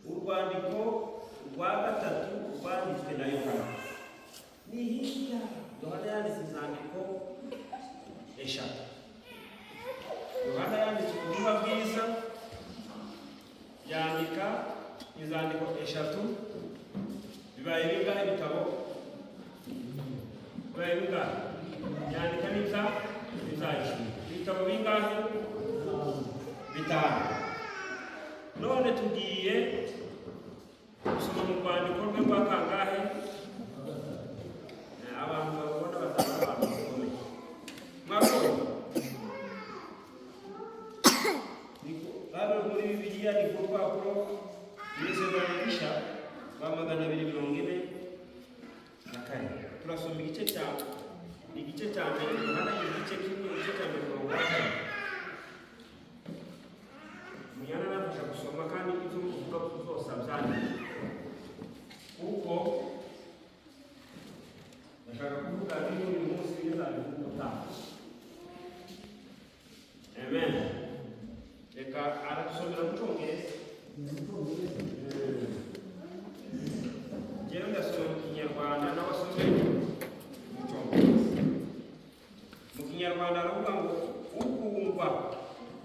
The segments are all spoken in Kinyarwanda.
urwandiko rwa gatatu rwanditswe na Yohana. Ni hirya Yohana yanditse inzandiko eshatu. Yohana yanditse ubutumwa bwiza, yandika inzandiko eshatu. Bibaye bingahe ibitabo? Bibaye bingahe? Yandika n'ibizayishuri. Ibitabo bingahe? Bitanu. None tugiye gusoma mu rwandiko rwe rwa kangahe? Abantu babona batanga abantu bakomeye. Mwakora Baba muri Bibiliya ni ku rupapuro rw'isezerano rishya rwa 244. Turasoma igice cya mbere, Yohana igice kimwe, igice cya mbere mu Rwanda. Muyana nafasha gusoma kandi ibyo muvuga zose abyandika. Kuko ndashaka kuvuga ibintu uyu munsi bizabivuga ubutaha. Amen. Reka aratusomera mu Cyongereza. Njyewe ndasoma mu Kinyarwanda n'abasomera mu Cyongereza. Mu Kinyarwanda aravuga ngo ukumva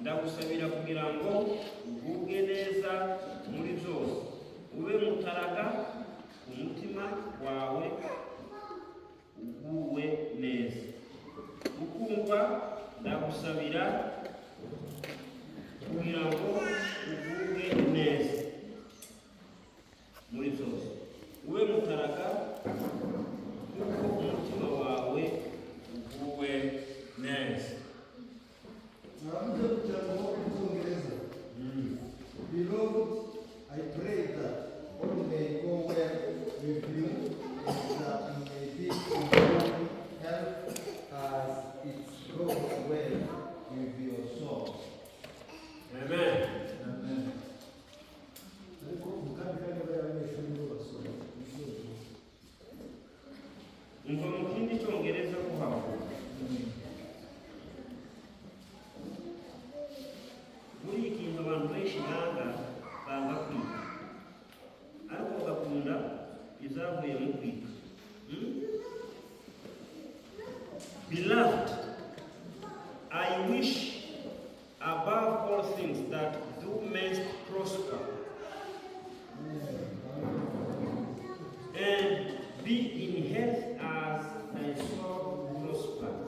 ndagusabira kugira ngo ugubwe neza muri byose, ube mutaraga umutima wawe uguwe neza. Ukumva ndagusabira kugira ngo ugubwe neza muri byose, ube mutaraga kuko umutima wawe uguwe neza. Beloved, I pray that all may go well with you, and that you may be in good health as it goes well with your soul. Amen. Amen. Umva mu kindi Cyongereza kuhaba. Muri iki kintu abantu benshi banga kwiga, ariko bagakunda ibyavuye mu kwiga. Beloved, I wish above all things that thou mayest prosper and be in health as thy soul prospers.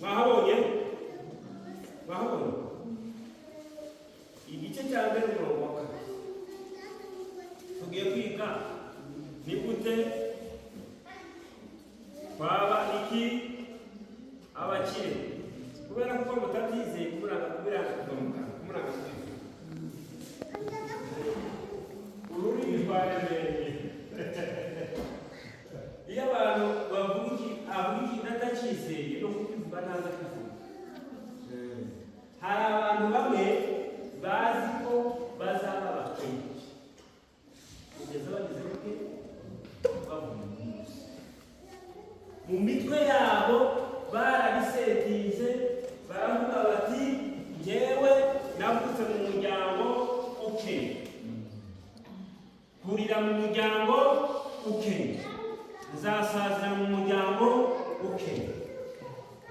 Wahabonye? Igice cya mbere umurongo wa kane. Tugiye kwiga ni gute twaba iki abakire, kubera ko mutatize kumuranga ururimi rwaremereye. Iyo abantu bavuga iki natacyizeye no kubivuga ntaza kuvuga. Hari abantu bamwe bazi ko bazaba bakeye kugeza bageze kuke bavuga mu mitwe yabo, barabisetinze baravuga bati njyewe navutse mu muryango ukeye, kurira mu muryango ukeye, nzasazira mu muryango ukeye.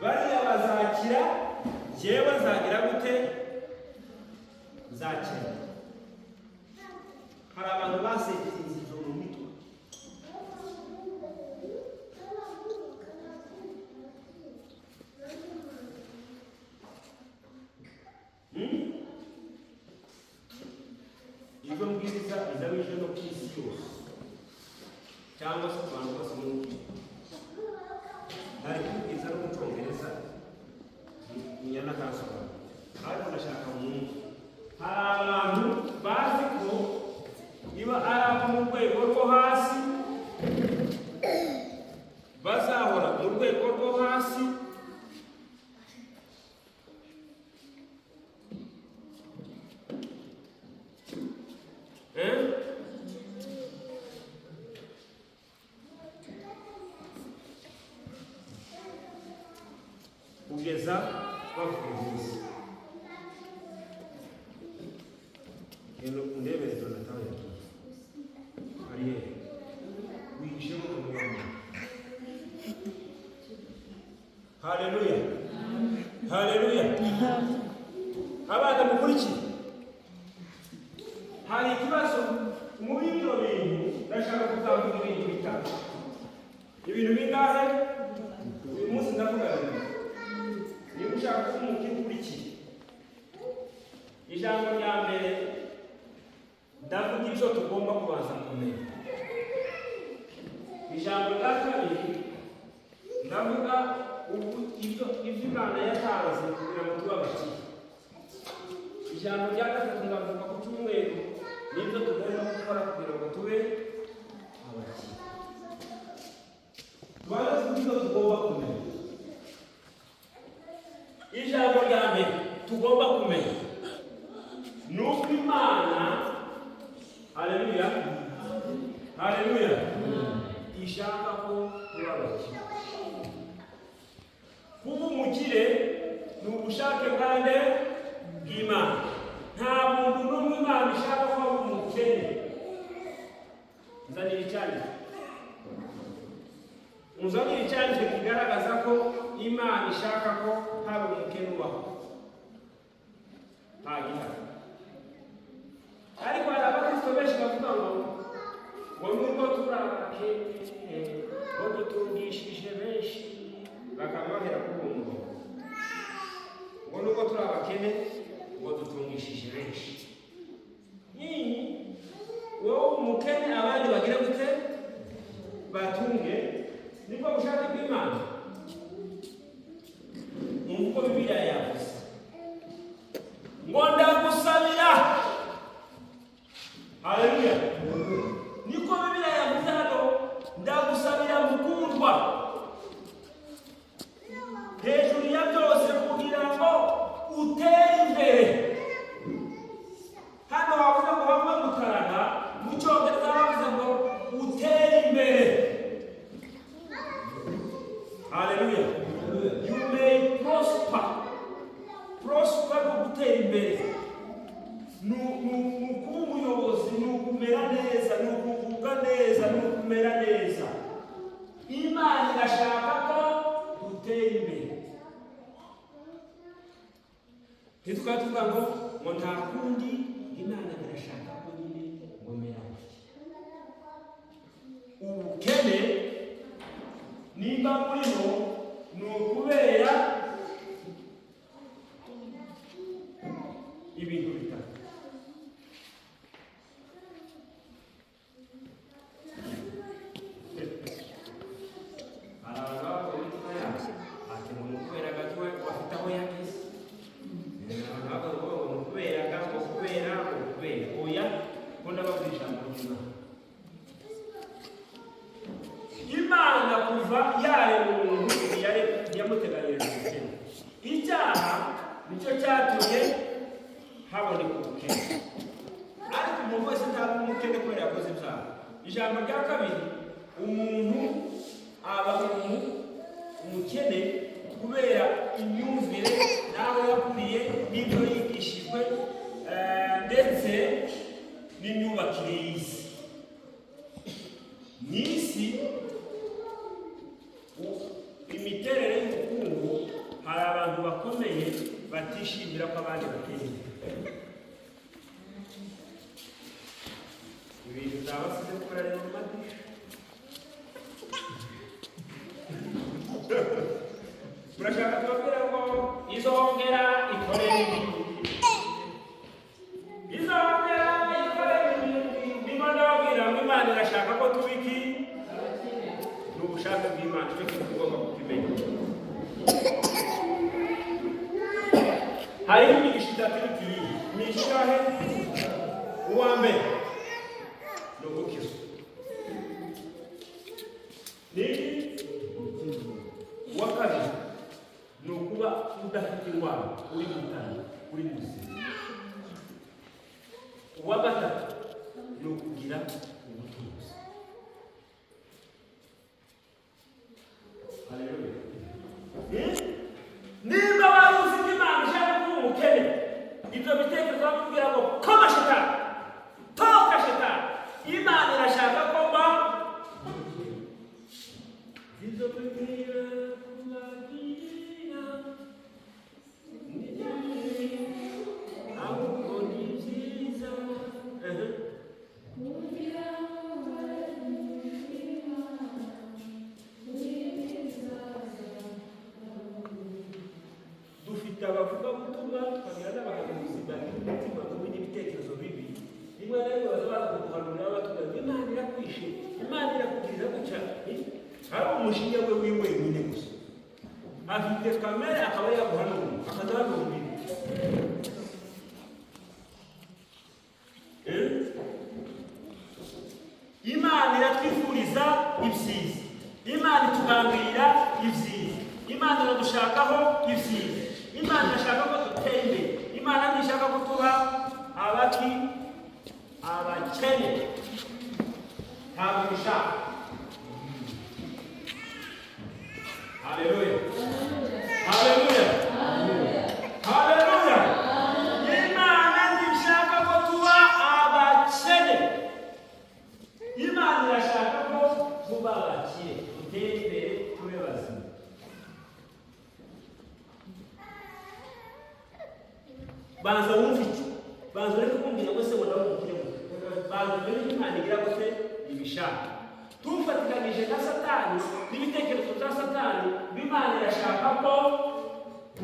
Bariya bazakira, njyewe nzagira gute? Nzakira. Hari abantu basetinze izo mu mitwe. Izo mbwiriza izabije no ku isi yose, cyangwa se abantu bose mu gihugu. Hari kubwiriza no mu Cyongereza Muyana kasobanura, ariko ndashaka umuntu. Hari abantu bazi ko niba ari abo mu rwego rwo hasi bazahora mu rwego rwo hasi, kugeza bakuvuza. Ndebere Jonathan yagiye ariye wihishemo umwami. Haleluya, haleluya. Abana mukurikiye, hari ikibazo muri ibyo bintu. Ndashaka kuzavuga ibintu bitatu. Ibintu bingahe uyu munsi ndavuga? Niba ushaka ko umuntu ukurikiye, ijambo rya mbere ndavuga ibyo tugomba kubanza kumenya. Ijambo rya kabiri ndavuga ibyo Imana yatanze kugira ngo tube abakire. Ijambo rya gatatu ndavuga ku cyumweru n'ibyo tugomba gukora kugira ngo tube abakire. Twabaze ibyo tugomba kumenya. Ijambo rya mbere tugomba kumenya ni uko Imana, haleluya, haleluya, ishaka ko tuba abakire. Kuba umukire ni ubushake bwande bw'Imana. Nta muntu n'umwe Imana ishaka ko aba umukene. Nzanira icyanditswe. Muzanira icyanditswe kigaragaza ko Imana ishaka ko haba umukene ubaho. Nta gihari. Ariko hari abakristo benshi bavuga ngo nubwo turi abakene, ngo dutungishije benshi, bakamahera kubumva. Ngo nubwo turi abakene, ngo dutungishije benshi. Wowe umukene abandi bagira gute? Batunge. Niko bushake bw'Imana. Nuko Bibiliya yavuze ngo ndagusabira. Haleluya. Niko Bibiliya yavuze hano, ndagusabira mukundwa hejuru ya byose kugira ngo utere imbere. Hano bavuze ngo bamwe mukarana, mu Cyongereza bavuze ngo utere imbere. Haleluya. You may prosper. Prosper no gutera imbere. Nukuba umuyobozi, nukumera neza, nukuvuga neza, nukumera neza. Imana irashaka ko dutera imbere. Ntitwaba tuvuga ngo nta kundi, Imana irashaka ko nyine ngomera gutya. Ubukene nimba murimo ni ukubera ibintu bitatu. Imana kuva yarema umuntu yamuteganyirije ubukene. Icyaha nicyo cyatumye haboneka ubukene. Ariko umuntu wese ntabwo umukene kubera yakoze ibyaha. Ijambo rya kabiri, umuntu aba umukene kubera imyumvire n'aho yakuriye n'ibyo yigishijwe ndetse n'imyubakire y'isi. N'isi imiterere y'ubukungu, hari abantu bakomeye batishimira ko abandi bateye imbere. Ibintu byabasize gukora rero mu madirishya. Turashaka tubabwira ngo izongera ikorere ibintu. Izongera ikorere ibintu. Niba ndababwira ngo Imana irashaka ko tubiki, ni ubushake bw'Imana, icyo kintu tugomba kukimenya. Hari imigisha itatu igiye. Imigisha he? Uwa mbere ni ugukizwa. Uwa kabiri ni ukuba udafite indwara, uri mutanga, uri muzima. Uwa gatatu ni ukugira ubutunzi. Haleluya. tugira abavugabutumwa tukagira n'abahanuzi bari umutima mubi n'ibitekerezo bibi rimwe na rimwe baza baza kuduhanurira batubwira Imana irakwishe Imana irakugirira gutya hari umushinga we wenyine gusa afite kamere akaba yaguhanura akazahanura Imana iratwifuriza ibyiza Imana itugambirira ibyiza Imana iradushakaho ibyiza Imana irashaka ko dutera imbere Imana ntishaka ko tuba abakene ntabwo bishaka. Haleluya haleluya haleluya. Imana ntishaka ko tuba abakene Imana irashaka ko tuba abakire dutere imbere tube bazima. Banza wumve icyo banza ureke kumbwira ngo se wenda wumukire banza umenye Imana igira gute ibishaka tufatikanije na Satani n'ibitekerezo bya Satani Imana irashaka ko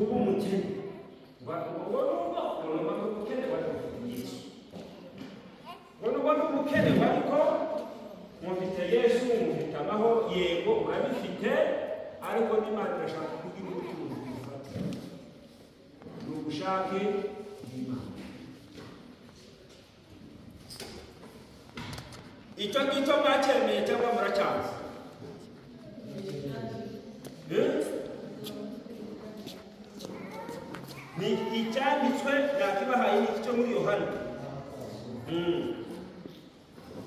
uba umukene umukene ariko mufite Yesu mufite amahoro yego urabifite ariko n'Imana irashaka kugira ubutunzi bwiza ni ubushake bw'Imana. Icyo ngicyo mwacyemeye cyangwa muracyanze? Ni icyanditswe nakibahaye n'iki cyo muri Yohana.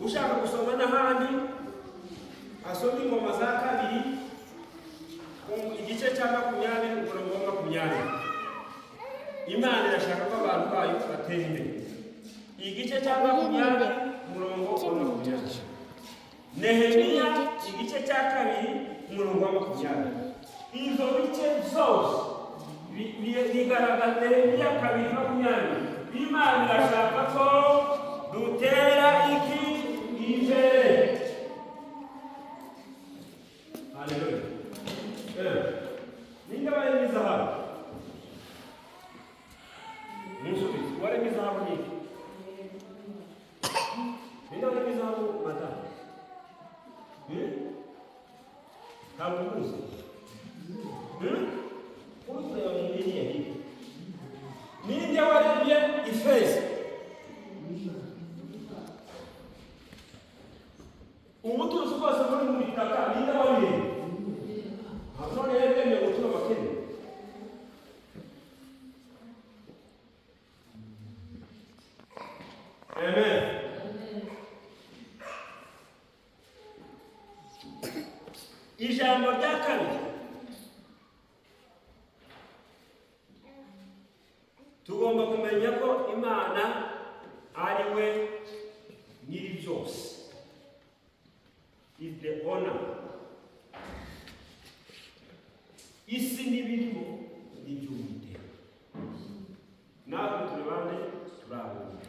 Ushaka gusoma n'ahandi asoma Ingoma za kabiri igice cya 20 umurongo wa 20. Imana irashaka ko abantu bayo batera imbere. Igice cya 20 umurongo wa 20. Nehemiya igice cya 2 umurongo wa 20. Izo bice zose bigaragaza Nehemiya 2:20. Imana irashaka ko dutera iki imbere. Haleluya. Ninde baremiza hano? Musubizi waremiza hano niki? Ninde waremiza hano mata? Kamukuzi. Kuzi ya mwini ya hiki. Ninde waremye ifeza? Ubutunzi bwose muri mu bitaka ninde waremye? None yaremye gutuma bakene. Amen. Ijambo rya kabiri tugomba kumenya ko Imana ari we nyiri byose. Is the owner. Isi n'ibirimo n'iby'Uwiteka. Natwe turi bande turabona.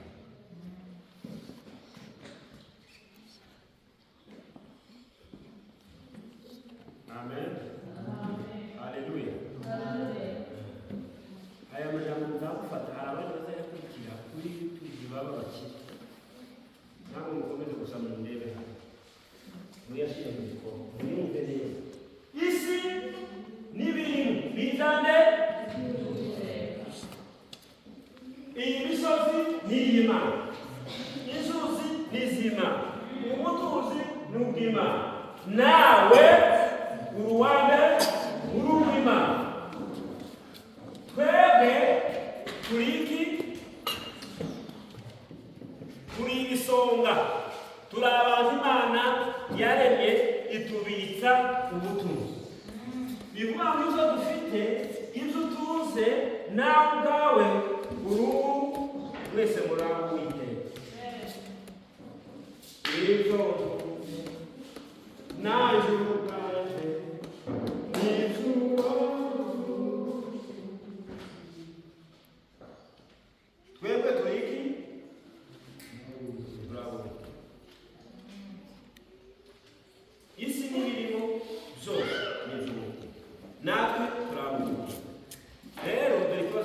Amen. Haleluya. Aya majambo nzagufata hari abandi bazayakurikira kuri YouTube baba bakiri. Namwe mukomeze gusoma ndebe hano. Muyashyire mu bikorwa. Mwumve neza. Isi n'ibirimo bizane iyi misozi ni iy'Imana, inzuzi ni iz'Imana, ubutunzi ni ubw'Imana, nawe uruwande uri uw'Imana. Twebwe turi iki? Turi ibisonga, turi abantu Imana yaremye itubitsa ubutunzi. Bivuga ngo ibyo dufite ibyo utunze nawe ubwawe uruhu wese murangwa Uwiteka. Ibyo naje ubwaje twebwe turi iki? Bravo. Isi n'ibirimo byose ni iby'Uwiteka. Natwe turabuze. Rero dore ikibazo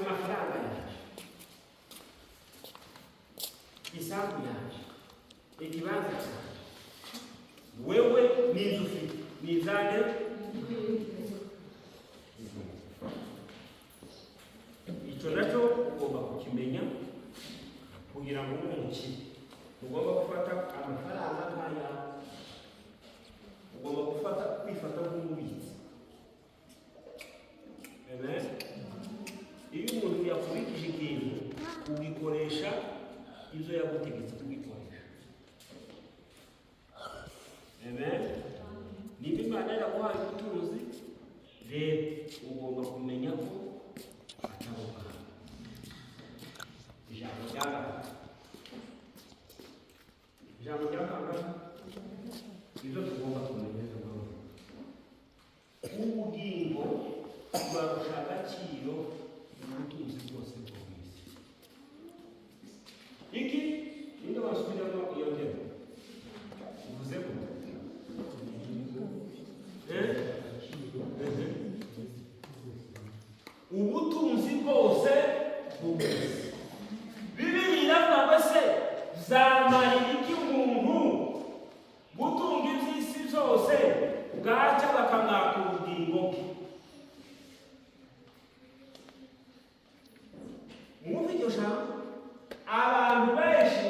amafaranga yaje, isambu yaje, ikibanza cyaje, wewe n'inzu ufite ni izande. Icyo nacyo ugomba kukimenya kugira ngo ube umukire. Ugomba gufata amafaranga nk'aya, ugomba kwifata nk'umubitsi. Amen. Iyo umuntu yakubikije ikintu ugikoresha ibyo yagutegetse kugikoresha. Amen. Niba Imana yaguhaye ubutunzi, rero ugomba kumenya ko atabuka. Ijambo ry'akanga ibyo tugomba kumenya. Ubugingo burarusha agaciro ubutunzi bwose bwo mu isi. Iki ninde wasubiramo iyo ntebe? Uvuze ko ubutunzi bwose bw'isi. Bibiliya iravuga se zamarira iki umuntu gutunga iby'isi byose bwacya bakamwaka ubugingo bwe? Mwumva iryo jambo? Abantu benshi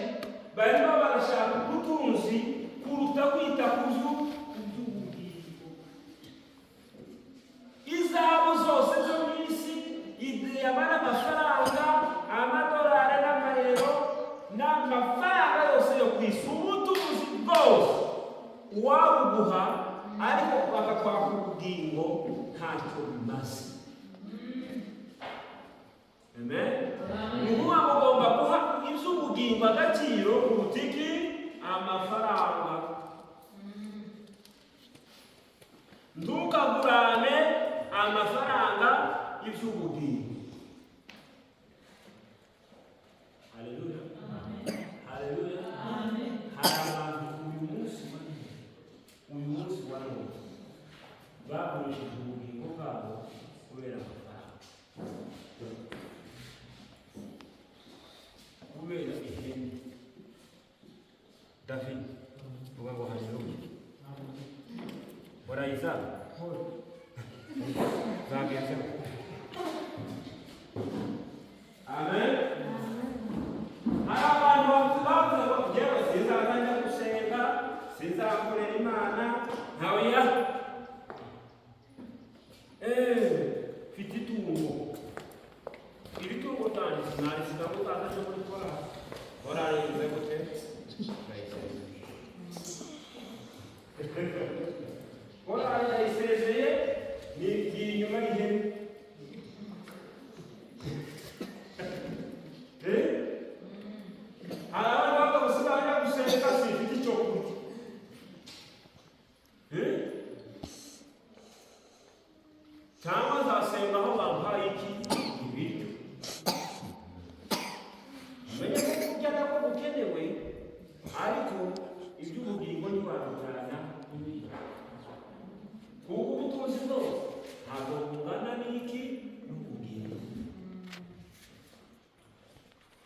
barimo barashaka ubutunzi kuruta kwita ku by'ubugingo. Izabo zose zo mu isi, yabara amafaranga, amadolari n'amayero n'amafaranga yose yo ku isi, ubutunzi bwose uwabuguha ariko bakakwaka ubugingo ntacyo bimaze. Amen. Nukuvuga ngo ugomba guha iby'ubugingo agaciro kuruta iki? Amafaranga. Ntukagurane amafaranga y'iby'ubugingo. Haleluya. Haleluya. Hari abantu uyu munsi wa none bagurishije ubugingo bwabo kubera amafaranga, kubera ihene. David vuga ngo haleluya. Warayiza zagenze. Amen. Hari abantu bavuze ngo njyewe sinzajya gusenga, sinzakorera Imana, ntawe ya mfite itungo. Iri tungo ryanjye sinarisiga ngo utaza muri korali. Korali yize gute? Korali yayisezeye ni inyuma y'ihene. Hari abantu bakabuze bajya gusenga sinfite icyo kurya. Cyangwa nzasenga aho bampaye iki? Ibiryo. Menye ko kurya nako gukenewe, ariko iby'ubugingo ntibabijyana n'ibiryo. Kuko ubutunzi bwose ntabwo bungana n'iki? N'ubugingo.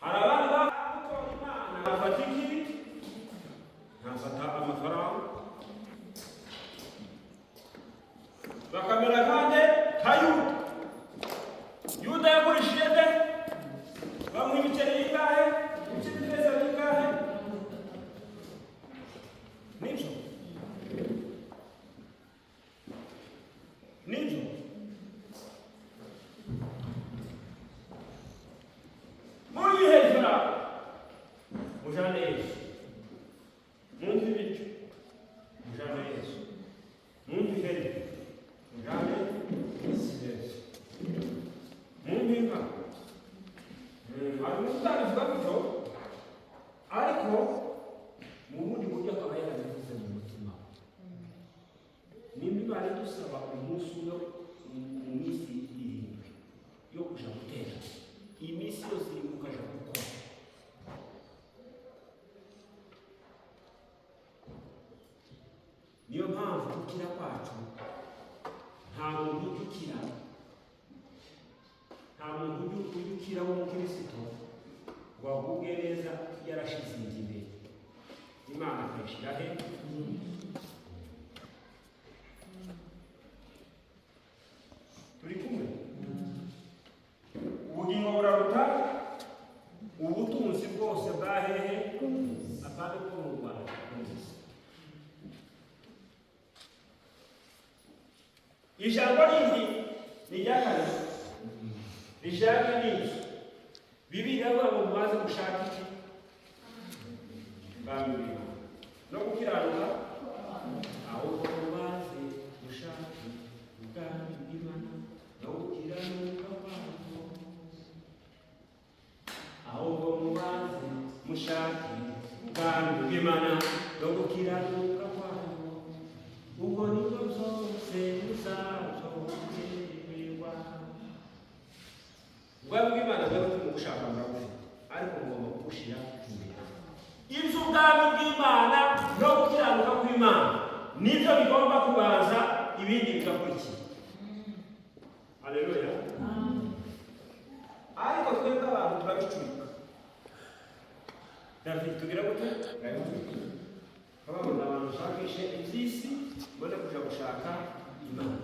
Hari abandi bagutora Imana bafata iki? Ntafata amafaranga. Bakamera nkande nka Yuda. Yuda yagurishije nde? Bamuha ibiceri bingahe? Ibiceri by'ifeza bingahe? Nibyo. Nibyo. Muri hejuru mujane Yesu. Munsi bityo mujane Yesu. Munsi hejuru mujane Yesu. Munsi nka hari umutarivuga gutyo, ariko mu bundi buryo akaba yarabivuze mu mutima. Nimba Imana idusaba umunsi umwe mu minsi 7 yo kuja gutera, iyi minsi yose iri mukaja gukora. Niyo mpamvu gukira kwacu nta muntu ugukira, nta nta muntu ujya w'umukristo ngo agubwe neza yarashize imbere Imana akayishyira he. Turi kumwe. Ubugingo buraruta ubutunzi bwose bwa hehe apana ko mu Rwanda. Ijambo rindi ni ryakane rijyanye n'inzu Bibiliya ivuga ngo mumaze gushaka iki bambwira no gukiranuka ahubwo mumaze gushaka ubwami bw'Imana no gukiranuka kwayo ahubwo mumaze mushake ubwami bw'Imana no gukiranuka kwayo ubwo nibwo byose muzazohererwa. Ubwami bw'Imana bwari turi gushaka murabuze ariko mugomba kubushira imbere. Iby'ubwami bw'Imana no gukiranuka kw'Imana nibyo bigomba kubanza, ibindi bigakurikira. Haleluya. Ariko twebwe abantu turabicurika. David tugira gute? Ababona abantu bashakishe iby'isi mbone kuja gushaka Imana.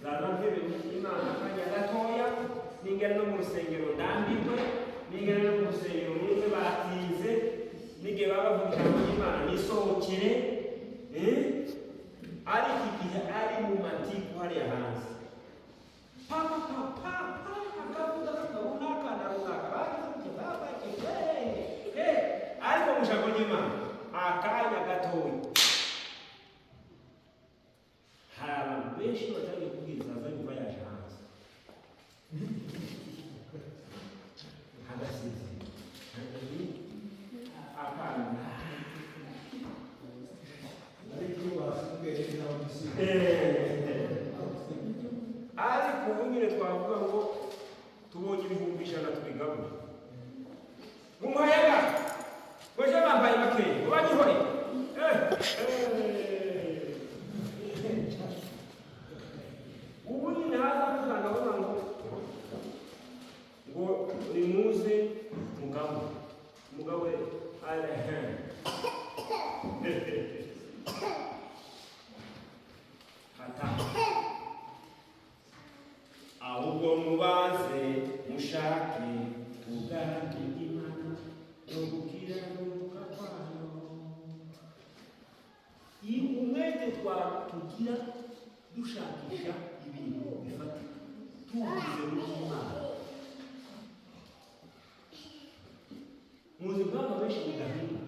Zana ntebe Imana akanya gatoya ningera no mu rusengero ndambirwe, ningera no mu rusengero numve batinze, nige baba bavuga ijambo ry'Imana nisohokere, ariko igihe ari mu matiku hariya hanze akavuga runaka na runaka ariko mu ijambo ry'Imana akanya gatoya hari abantu benshi batangiye kubwiriza aza nyuma yaje hanze hagasize akanya ariko ubu nyine twavuga ngo tubonye ibihumbi 100 tubigabura umuyaga weje bambaye makeya ubanyihore ubu nyine haza kuzanga bona ngo nimuze mugabo arahe hata ahubwo mubaze mushake ubwami bw'Imana no gukiranuka kwayo. Umwete twatugira dushakisha ibintu bifatika tuvuze mu Imana. Muzi bwaba benshi mudahinga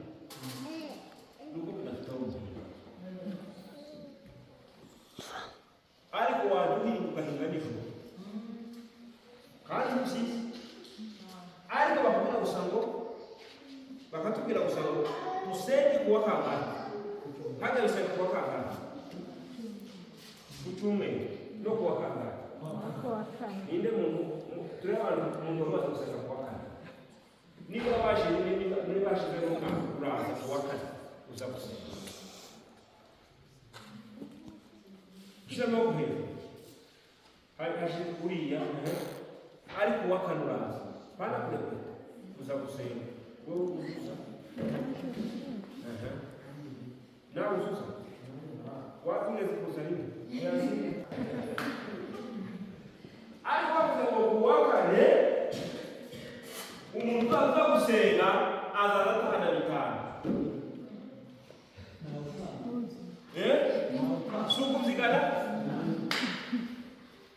nuko mudafite aho muhinga, ariko waduhinga ugahinga nijoro kandi byiza, ariko bakubwira gusa ngo bakatubwira gusa ngo dusenge kuwa kangahe, hajya bisanga kuwa kangahe ku cyumweru no kuwa kangahe ninde muntu turi abantu umuntu wamaze gusenga kuwa kane, niba bashize mu mwaka uraza kuwa kane uza gusenga ushyiramo guhera hari hashize uriya ari kuwa kane uraza bana kurepeta uza gusenga wowe uzuza nawe uzuza watumeze kuza rimwe ariko bavuze ngo kuwa kane umuntu uza gusenga azaza atahana bitanu si ukuzigana,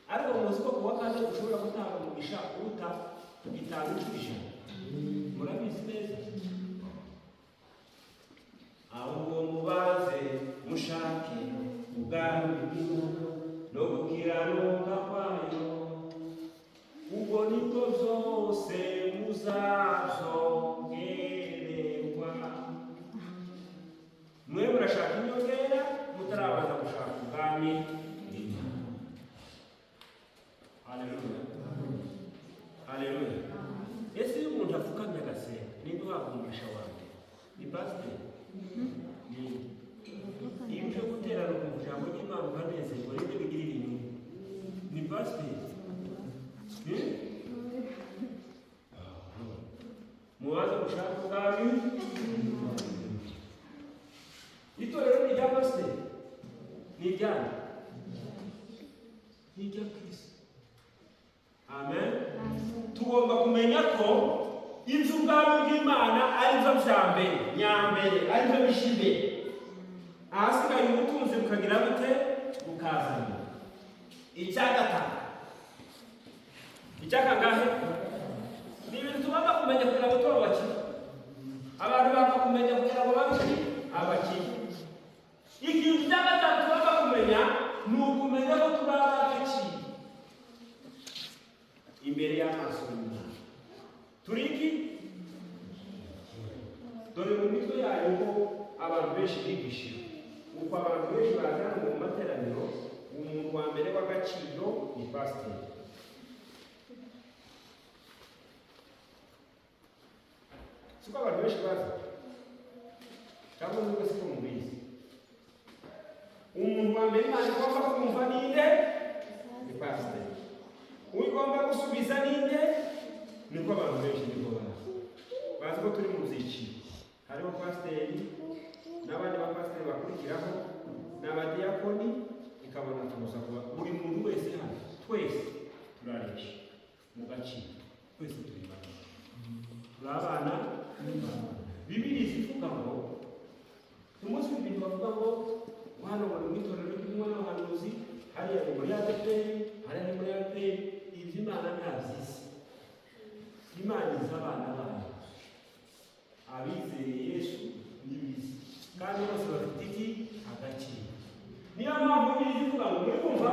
ariko muzi ko kuwa kane ushobora gutanga umugisha uruta bitanu ijana, murabizi neza. Ahubwo mubaze mushake ubwami bw'Imana no gukiranuka kwayo, ubwo nibwo byose muzazohererwa. Mwe murashaka inyongera mutarabanza gushaka ubwami bw'Imana. Haleluya. Haleluya. Ese iyo umuntu apfukamye agasenga ninde uhabwa umugisha wanjye? Ni pasiteri? Iyo uje guterana ku ijambo ry'Imana ukanezerwa nibyo bigirira inyungu. Ni pasiteri? rya pasiteri ni iryanyu, ni irya Kristo. Amen. Tugomba kumenya ko iby'ubwami bw'Imana ari byo bya mbere, nyambere, ari byo bishibe. Ahasigaye ubutunzi bukagira bute? Bukazana. Icya gatatu, icya kangahe? Ni ibintu tugomba kumenya kugira ngo tube abakire. Abantu bagomba kumenya kugira ngo babe abakire. Ikintu cya gatatu tugomba kumenya ni ukumenya ko turi ab'agaciro imbere y'amaso y'Imana. Turi iki? Dore mu mitwe yayo ko abantu benshi bigishije. Uko abantu benshi bazana mu materaniro, umuntu wa mbere w'agaciro ni pasiteri. Siko abantu benshi baza, cyangwa nubwo siko mubizi. Umuntu wa mbere Imana igomba kumva ni nde? Ni pasiteri. Ugomba gusubiza ni nde? Niko abantu benshi niko bazi ko turi mu byiciro. Hariho pasiteri n'abandi bapasiteri bakurikiraho n'abadiyakoni, ikabona tuza kuba buri muntu wese hano, twese turaresha mu gaciro, twese turi bana, turi abana n'Imana. Bibiliya ivuga ngo umunsi w'ibintu bavuga ngo hano bari mu itorero ry'umwana w'abahanuzi, hariya ni muri ADEPR, hariya ni muri ADEPR. Iby'Imana ntabyisi. Imana izi abana bayo, abizeye Yesu n'ibizi, kandi bose bafite iki? Agaciro. Niyo mpamvu Bibiliya ivuga ngo muri kumva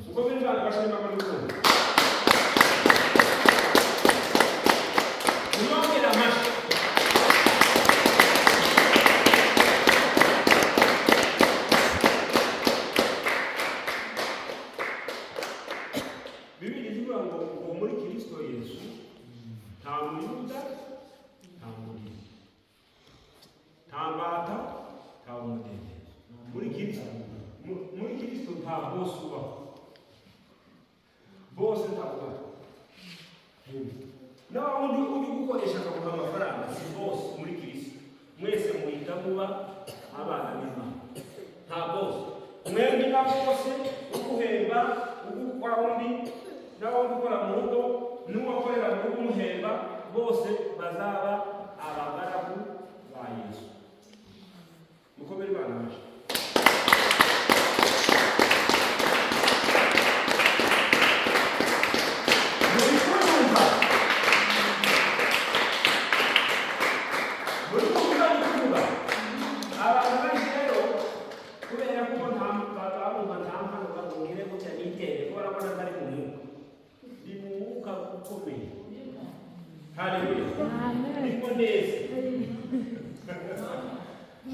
uko biri Imana bashima ko n'ukumva. Mwongera amashyi. Bibiliya ivuga ngo muri Kristo Yesu nta muyuda, nta mugiriki, nta mbata, nta umudendezo. Muri Kristo nta bose ubaho, bose ntabwo nawe undi uri gukoresha akaguha amafaranga, si bose muri Kristo. Mwese muhita muba abana b'Imana, nta bose. Mwembi na bose uguhemba, ugukwa undi, nawe ukora mu rugo, n'uwakorera mu rugo umuhemba, bose bazaba abagaragu ba Yesu. Mukomere Imana amashyi.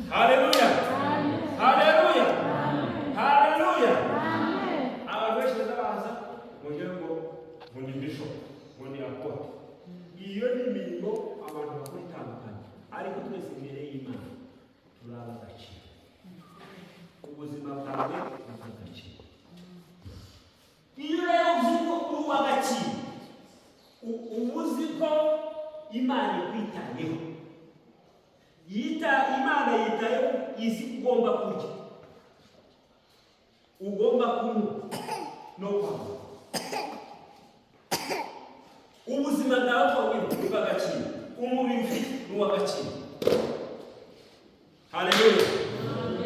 Haleluya. Haleluya. Haleluya. Abantu benshi bazabaza ngo ni bishop, ngo ni apotre. Iyo ni imirimo abantu bakora itandukanye, ariko twese imbere y'Imana turi ab'agaciro. Ubuzima bwawe bw'agaciro. Iyo rero uzi ko uri uw'agaciro, ubuzi ko Imana ikwitayeho. Imana yitayeho, izi ugomba kurya, ugomba kunywa no kwambara. Ubuzima bwawe bw'agaciro, umubiri ufite ni uw'agaciro. Haleluya.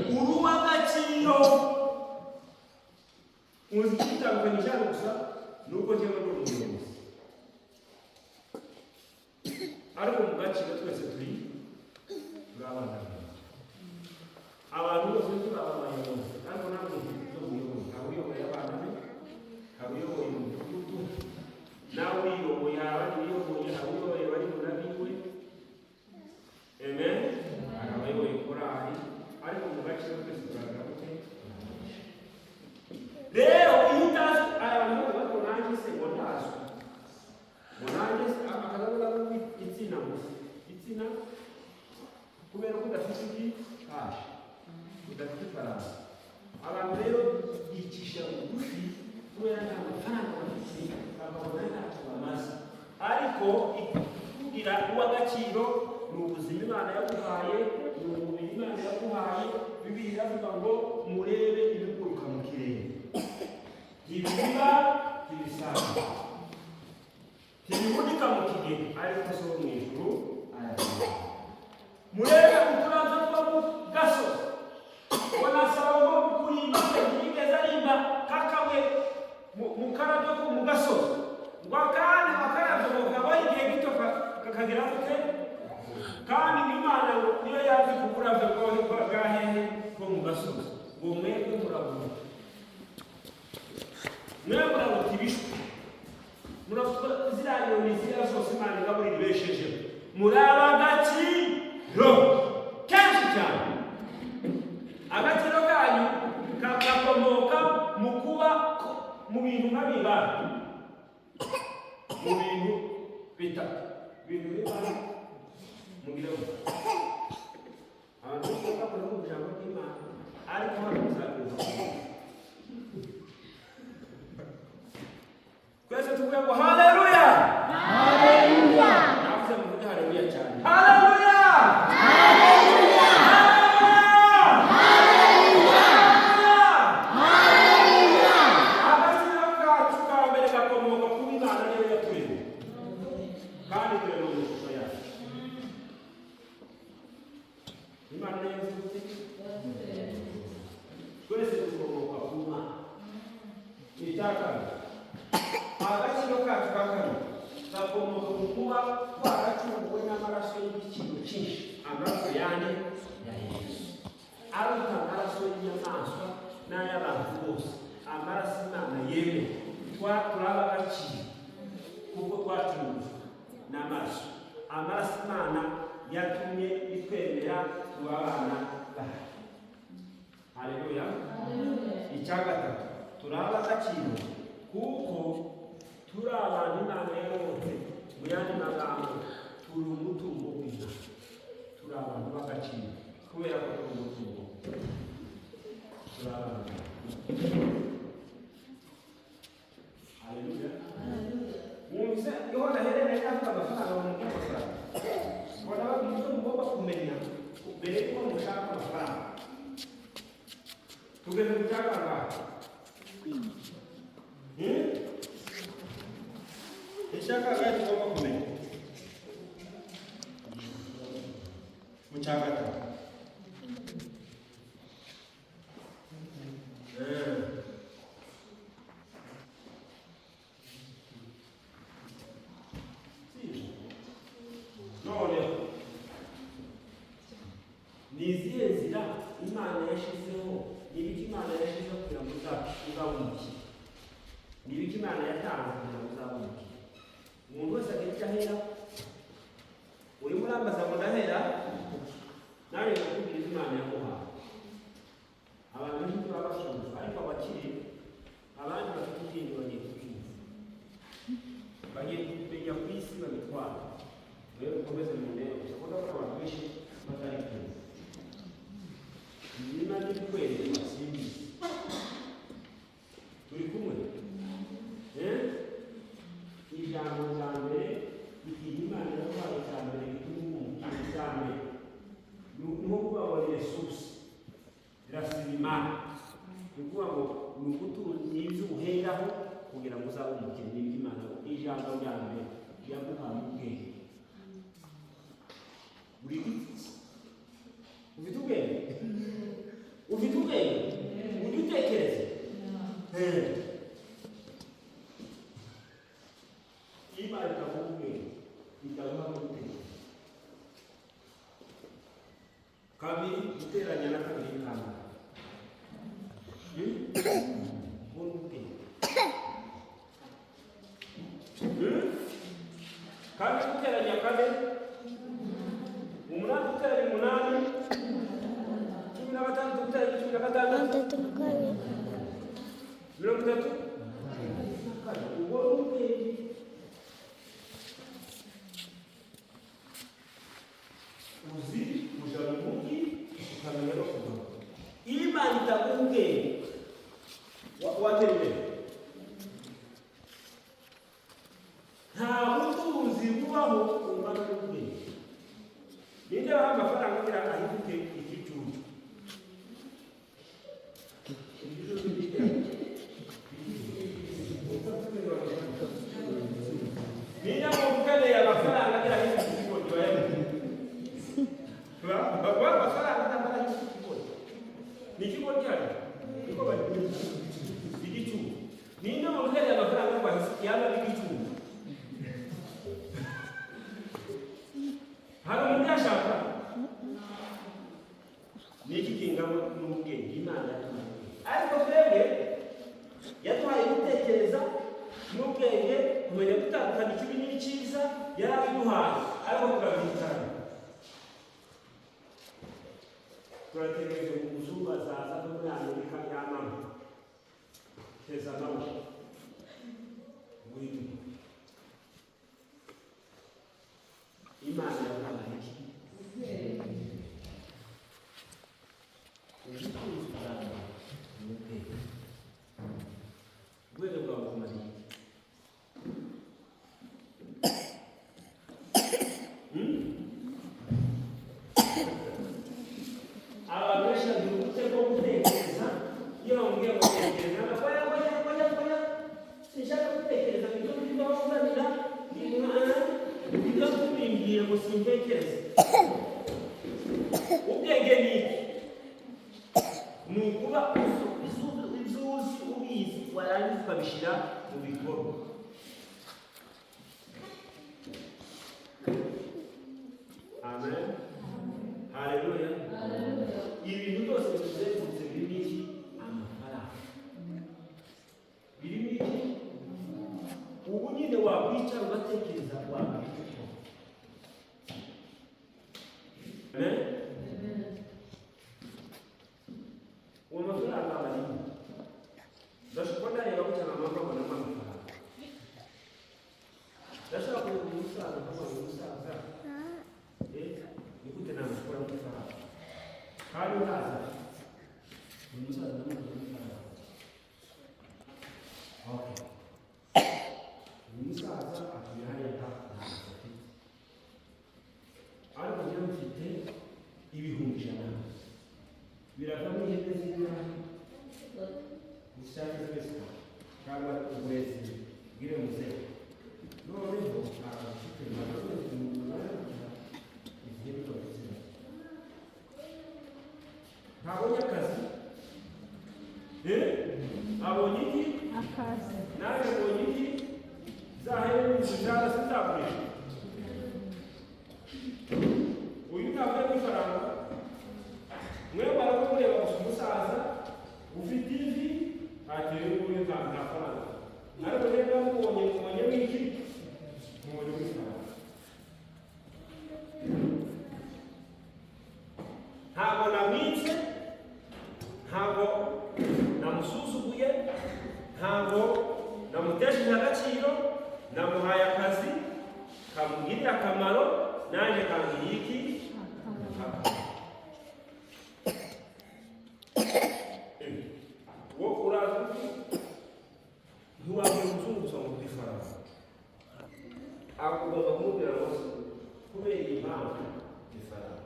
Uri uw'agaciro. Uzi kwitandukanya cyane gusa nuko njyewe ndi umuyobozi, ariko mu gaciro twese turi abana b'Imana. Abantu bose turi abayobozi, ariko ntabwo dufite ubuyobozi. Ntawe uyoboye abana be, ntawe uyoboye umudugudu, nawe uyoboye abandi uyoboye, ntawe uyoboye bari mu nabiwe. Amen. Hari abayoboye korali, ariko mu gaciro twese turagira gute? Rero iyo utazi abantu bose nanjye se ngo ntazwi, ngo nanjye akazabura igitsina gusa, igitsina kubera ko udafite iki kashi, udafite ifaranga. Abantu rero bicisha bugufi kubera nta mafaranga bafite, bakabona ntacyo bamaze. Ariko kugira uw'agaciro ni ubuzima Imana yaguhaye, ni umubiri Imana yaguhaye, Bibiliya iravuga ngo murebe ibiguruka mu kirere. Ibiba ibisaga. Ntibiboneka mu kigega ariko so mu ijuru arabona. Murebe uturanza two mu gasozi. Bona Salomo kurimba yigeze arimba kakawe mu karabyo ko mu gasozi. Wakandi bakarabyo bakaba igihe gito kakagera gute? Kandi Imana niyo yazi kukuravya ko bagahehe ko mu gasozi. Ngo mwebwe murabona. Mwebwe murabona ibishwe. Muravuga zirayoni zira zose Imana ngaburira ibesheje. Murabagaki ro kenshi cyane. Agatiro kanyu kakakomoka mu kuba mu bintu nk'abiba. Mu bintu bitatu. Bintu biba mugira ngo abantu bakora mu jambo ry'Imana ariko bamuzakuza. Kwese tuvuga ngo haleluya. Haleluya. Navuze mu buryo haleluya cyane. Haleluya. Haleluya. Haleluya. Haleluya. Abasira kacu ka mbere gakomoka ku Imana niyo yaturemye. Kandi turemye mu shusho yayo. Imana niyo yaturemye. Kwese tukomoka ku Imana. Itaka agaciro kacu kakano gakomoka mu kuba twaracunguwe n'amaraso y'igiciro cyinshi. Amaraso yane ya Yesu aruta amaraso y'inyamaswa n'ay'abantu bose. Amaraso Imana yemeye turaba agaciro kuko twacunguzwe n'amaraso. Amaraso Imana yatumye itwemera tuba abana bayo. Haleluya. Icya gatatu turaba agaciro kuko turi abantu Imana yarose. Mu yandi magambo turi umutungo w'Imana. Turi abantu b'agaciro kubera ko turi umutungo. Turi abantu. Haleluya. Mwumvise Yohana aherereye afite amafaranga mu mufuka. Bona babwiye ko mugomba kumenya mbere ko mushaka amafaranga. Tugeze mu cyakanga. Ishaka gari tugomba kumenya. Mu cyagata. None ni izihe nzira Imana yashizeho? Ni ibiki Imana yashizeho kugira ngo uzabumuke? Ni ibiki Imana yatanze kugira ngo uzabumuke? Umuntu wese agira icyo ahera. Urimo urambaza ngo ndahera, nawe nakubwira ibyo Imana yamuhaye. Abantu benshi baba bashonje ariko abakiri abandi bafite ubwenge bagiye kubwiriza. Bagiye kumenya ku isi babitwara. Rero ukomeze mu ndege ukunda ko abantu benshi batari kwiza. Niba ndi kwereka simbizi. Turi kumwe? Ijambo rya mbere igihe Imana yabaye cya mbere gituma cya mbere ni ukuvuga ngo ni resource irasaba Imana. Ni ukuvuga ngo ni ugutunga n'ibyo uheraho kugira ngo uzabe umukene n'Imana. Ijambo rya mbere ryaguhaye ubwenge. Uri giti? Ufite ubwenge? Ufite ubwenge? Ujya utekereza? Imana ikaguha ubwenge, ikaguha n'ubutegetsi. Kabiri, guteranya na kabiri kangana. Ubona ubwenge. Kabiri guteranya kabiri. Umunani guteranya umunani. 15 guteranya 15. 30. Ubona ubwenge. Uzi kuja mu mugi ukamenya no kuva. Imana itaguha ubwenge watera imbere. Nta butunzi bubaho ungana n'ubwenge. Ninde baha amafaranga kugira ngo ahinduke igicucu? niyo muntu ukeneye amafaranga agira hirya ikigo baguha amafaranga ntabwo ari ikigo ni ikigo cyane niko bari igicumbi niyo muntu ukeneye amafaranga ngo yaba ari igicumbi hari umuntu yashaka ni iki kingana n'ubwenge Imana yatuhaye ariko twebwe yaduhaye gutekereza n'ubwenge kumenya gutandukanya ikibi n'icyiza yarabiduhaye ariko turabyitana turategereje mu muzungu azaza no muri Amerika yamama teza nawe w'inyuma Imana yaduhaye iki ubwenge bwawe bumariye abantu benshi bagira ubute bwo gutekereza iyo bamubwiye ngo tekereza oya sinshaka gutekereza ibyo ngibyo aho uzanira ibyo tubimbwiye ngo sintekereze ubwenge ni iki ni ukuba ibyo uzi ubizi warangiza ukabishyira mu bikorwa amen haleluya ibintu byose bizengurutse birimo iki amafaranga birimo iki ubu nyine wakwicara ugatekereza wakwita amen uwo mafaranga abarimo ndashobora ndareba gutya amaboko abonamo amafaranga ndashaka kureba umusaza nkabona umusaza ni gute namushobora amafaranga kandi uraza uyu musaza ndamubona amafaranga uyu musaza atuye hariya ntabwo afite ariko njyewe mfite ibihumbi 100 biravamo ihene z'ibirayi ushaka twese cyangwa uburezi bwire muzehe noneho abafite amafaranga igihe byose ntabonye akazi abonye iki akazi nawe abonye iki zahere n'izijana zitagurisha uyu ntabwo ari ifaranga mwe barakureba gusa umusaza ufite ivi ateye n'ubundi nta faranga ariko rero mubonye w'iki mubonye w'ifaranga ntabwo namwitse ntabwo namusuzuguye ntabwo namutesheje agaciro namuhaye akazi kamugirira akamaro nanjye kangiriye iki wo uraza ntiwabwira umuzungu gusa ngo ufite ifaranga agomba kumubwira ngo kubera iyi mpamvu ifaranga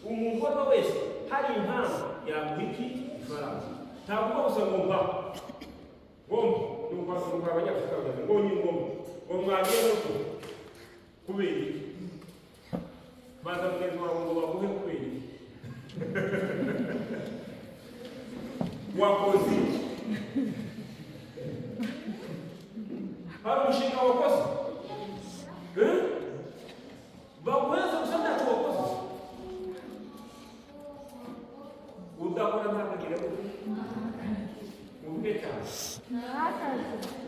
umuntu uwo ari we wese hari impamvu yaguha iki ifaranga ntabwo gusa ngo mba ngomba nuko abanyafurika bakaza ngo ni ngomba ngo mwagiye nuko kubera iki baza mugenzi wawe ngo baguhe kubera iki wakoze iki hari umushinga wakoze baguheza gusa ntacyo wakoze udakora ntabwo agira ngo uvuge cyane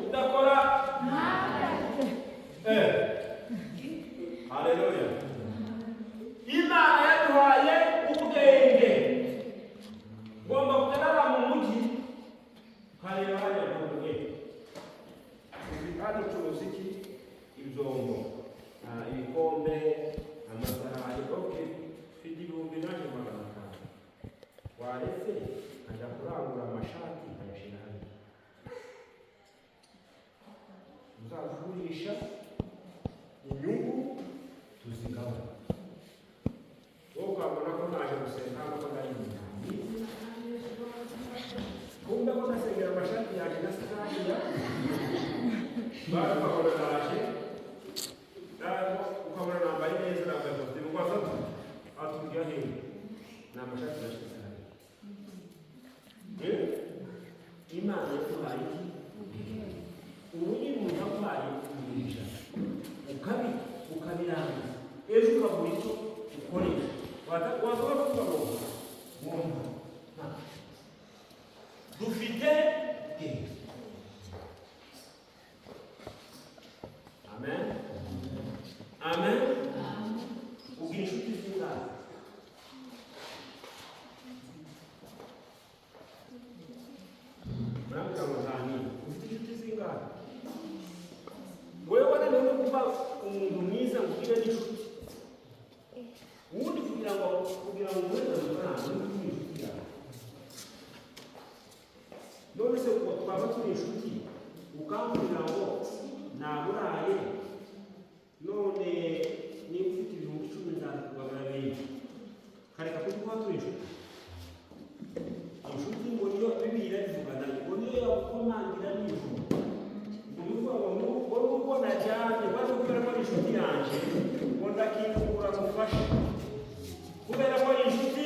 udakora haleluya Imana yaduhaye ubwenge ngomba kugarara mu mujyi hareba hajya mu bwenge hano tuzi iki ibyombo ibikombe amasahani mfite ibihumbi naje 500 waretse ajya kurangura amashati ayashyira hano uzagurisha inyungu tuzigabana wowe ukabona ko naje gusenga hano ko nari inyuma Imana yaduhaye ubundi umuntu yaguhaye umugisha ukabirangiza ejo ukabura icyo ukoresha wavuga kuvuga ngo wumva dufite amen amen ugira inshuti zingahe murambwira ngo ntani ufite inshuti zingahe wewe wananiwe no kuba umuntu mwiza ngo ugire n'inshuti ubundi kugira ngo umwete amafaranga uri inshuti yawe none se twaba turi inshuti ukambwira ngo naburaye none niba ufite ibihumbi 10 nzakugabana benshi kareka kuko kuba turi inshuti inshuti ngo niyo Bibiliya ivugana ngo niyo yakukomangira n'ijuru ngo bivuga ngo wowe uko najyanye bari kubera ko ari inshuti yanjye ngo ndakingura mufashe kubera ko ari inshuti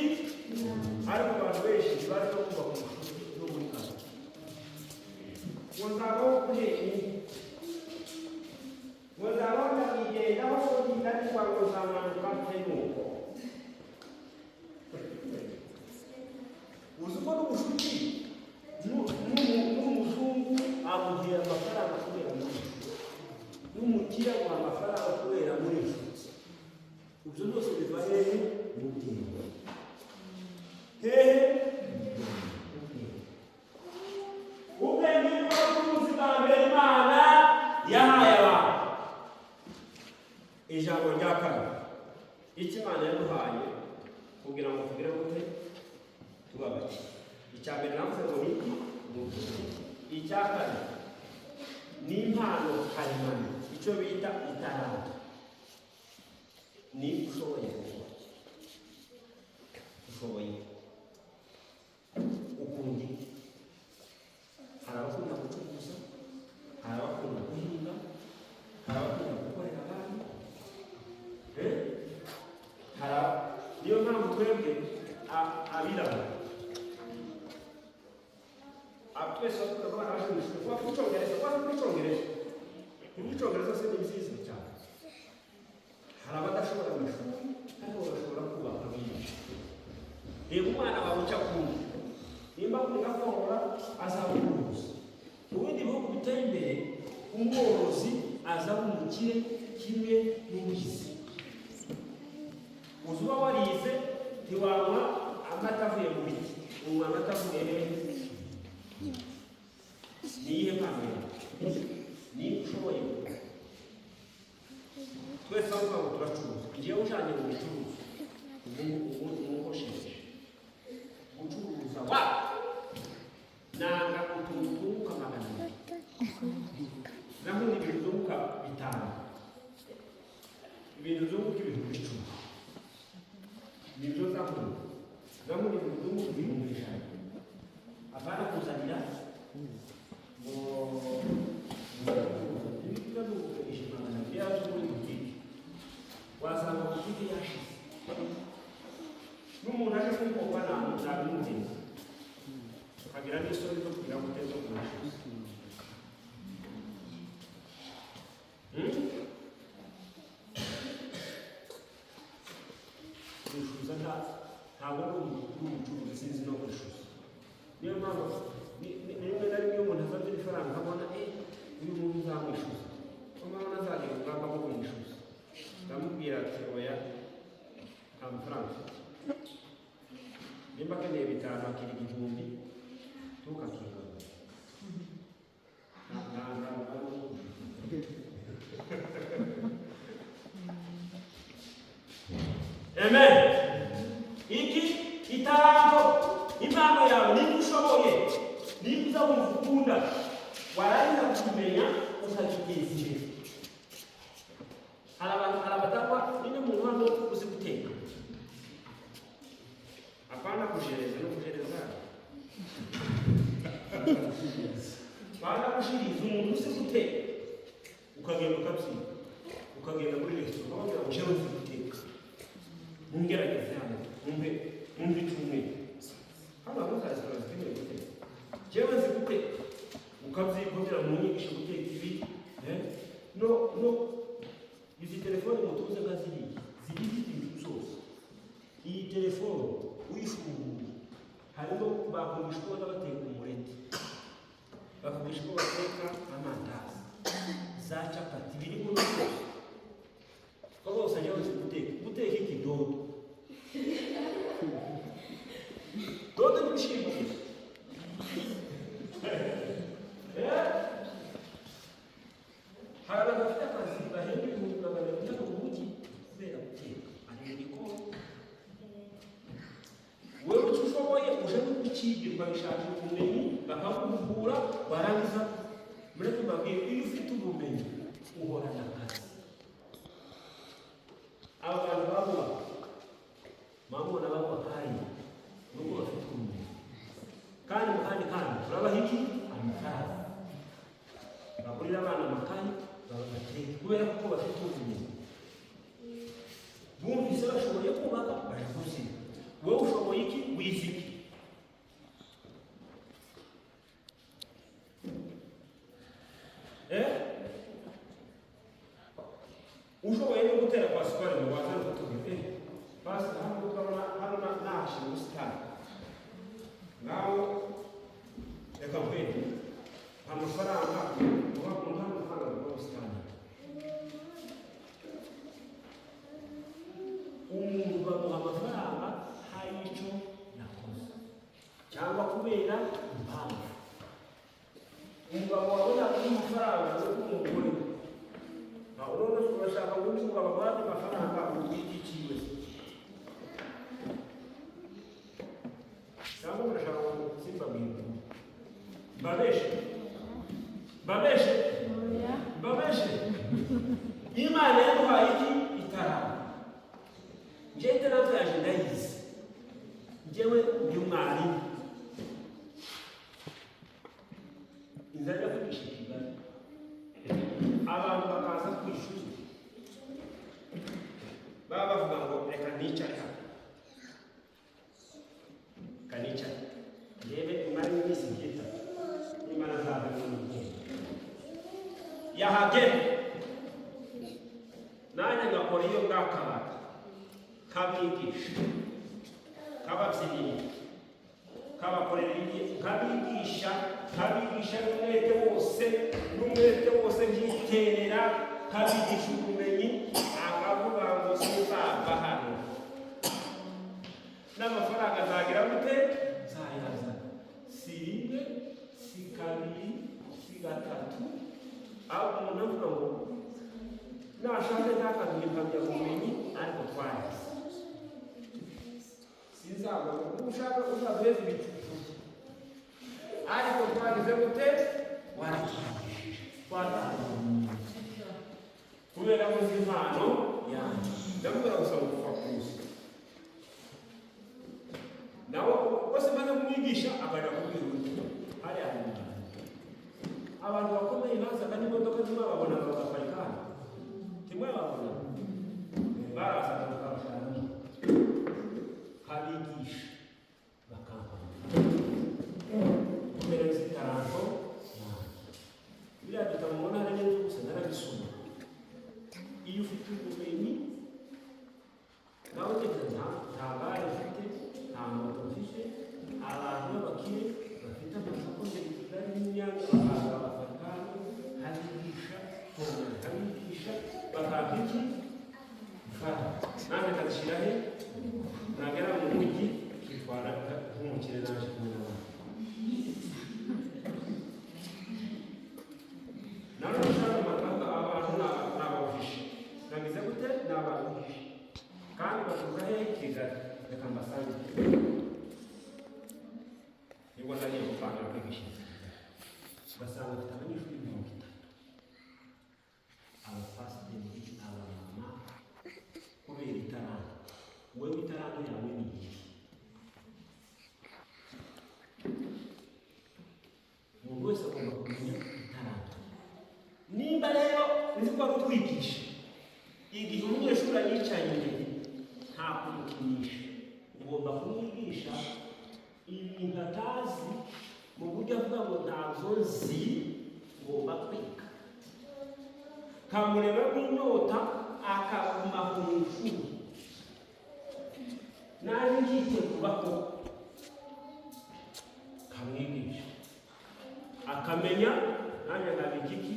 ariko abantu benshi bari no kuba ku nshuti no muri kano ngo nzabaho kuheni ngo nzabaho ndakigendaho ko ntitarikwa ngo nzamanuka mfe nuko uzi ko n'ubushuti n'umuzungu amugira amafaranga kubera muri n'umukire amuha amafaranga kubera muri inshuti ibyo byose biva hehe mu bwenge hehe ubwenge bw'ubutunzi bwa mbere Imana yahaye abantu ijambo rya kabiri icyo Imana yaduhaye kugira ngo tugire gute tubabake icya mbere navuze ngo ni icya kabiri ni impano karemano icyo bita italanta ni ushoboye ukundi hari abakunda gucuruza hari abakunda guhinga hari abakunda gukorera abandi niyo mpamvu twebwe abirabura twese tukaba abashimishije kuba ku Icyongereza se ni byiza cyane hari abadashobora mu ishuri ariko bashobora kubaka bigisha reba umwana wawe uca kumwe nimba akunda korora azaba umworozi mu bindi bihugu biteye imbere umworozi azaba umukire kimwe n'umuhizi uzuba warize ntiwanywa amata avuye mu biti unywa amata avuye hehe niyihe mpano yawe ni ushoboye twese aho twaba turacuruza ngewe ujanye mu bicuruza umuhosheje gucuruza wa nanga utuntu tunguka magana naho ni ibintu zunguka 5 ibintu zunguka ibintu 10 nibyo zakuru naho ni ibintu zunguka ibintu 5 apana kuzanira wasanga butike yashize n'umuntu aje kumukwa ntabimugeza akagira n'isoni zo kugira ngo uteze kumushize kwishyuza ntabwo ari umucuruzi sinzi no kwishyuza niyo mpamvu rimwe na rimwe umuntu azabye ifaranga abona uyu muntu uzamwishyuza umwana azagira urugamba rwo kumwishyuza ndamubwira ati oya nta mafaranga ufite nimba akeneye 5 akira 1000 ntukakingana amen iki itarango impano yawe niba ushoboye niba uza wumva ukunda warangiza kumenya ukagiteza imbere hari abatangwa nyine umuntu hano uzi guteka apana kujereza no kujereza apana kushiriza umuntu uzi guteka ukagenda ukabyina ukagenda muri resitora ukagira ngo jewe uzi guteka mungerageze hano mwumve icyumweru hano hari resitora zikenewe guteka jewe uzi guteka munyigishe guteka ibi no izi telefone mutuze nka ziriya ziriho ibintu zose. Iyi telefone uyifunguye harimo bakundisha uko bateka umureti, bakundisha uko bateka amandazi, za capati, birimo byose. Ko bose ajya bose guteka iki dodo n'ibishimbo hari abantu bafite akazi bahembwa ibihumbi magana atatu mu mujyi kubera guteka ari mu gikoni. Wewe icyo ushoboye uje no gukigirwa bishakira ubumenyi bakaguhugura barangiza mureke mbabwire iyo ufite ubumenyi uhorana akazi. Aba bantu bavuga mamubona bavuga kanya nuko bafite ubumenyi kandi turabaha iki amafaranga bagurira abana amakayi babateka kubera ko bafite ubumenyi. Bumvise bashoboye kubaka baravuze wowe ushoboye iki wize iki. Ushoboye no gutera pasiporo mu Rwanda no kutubwira basi hano tukabona hano nahashyira ubusitani ngaho reka mbwene amafaranga uba amafaranga y'ubusitani umuntu bamuha amafaranga hari icyo yakoze cyangwa kubera impamvu. Umugabo wabona amafaranga yo kumugore urabona urashaka ubundi umugabo abandi amafaranga ubwikiwe cyangwa urashaka simba bintu babeshe Imana yaduhaye iki itarama. Njyewe itaramu yaje ndayizi, njyewe ndi umwarimu inzajya kwigisha Kigali abantu bakaza ku ishuri baba bavuga ngo reka nicare hano kanicare ndebe umwari w'iminsi ngita Imana zaza n'umugeni yahagera nanjye ngakora iyo ngakabaka kabigisha kababyinira kabakorera kabigisha n'umwete wose nkiterera kabigisha ubumenyi akavuga ngo sinzava hano n'amafaranga azagira gute nzayazana si rimwe si kabiri si gatatu aho umuntu avuga ngo nashaka ntakaduha impamyabumenyi ariko twayaze sinzabona ushaka uzaduheza ibicucu ariko twagize gute waratwigishije kubera ko uzi impano yanjye ndakubwira gusaba kuva ku isi nawe bose maze kumwigisha akajya kubwira undi hariya hantu abantu bakomeye bazaga n'imodoka zimwe babona bagaparika hano kimwe babona barazaga bakabashana kabigisha bakampana kubera zitaranto biriya dutabo mubona hari neza gusa narabisoma. Iyo ufite ubumenyi nawe utekereza nta gare ufite nta moto ufite abantu b'abakire bafite amasoko mbere Kigali n'Inyanza bakaza bagafata hano habigisha bakaha iki nanjye akazishyira he nagera mu mujyi kitwara nk'umukire naje kumwe nawe ushaka amafaranga abantu n'abavushi nagize gute n'abavushi kandi baturuka he Kigali reka mbasange nibwo nagiye gupangira kwigisha ugasanga afite abanyeshuri 30 abapasiteri abamama kubera itaranga wewe itaranga yawe ni iki? Umuntu wese agomba kumenya itaranga. Nimba rero nzi ko ari utwigisha igihe umunyeshuri yicaye imbere nta kumukinisha ugomba kumwigisha ibintu atazi mu buryo avuga ngo ntabwo nzi ngomba kwiga, kamureba nk'inyota akaguma ku ishuri, naje ngiye kubaho kamwigisha akamenya nanjye nkabigiki.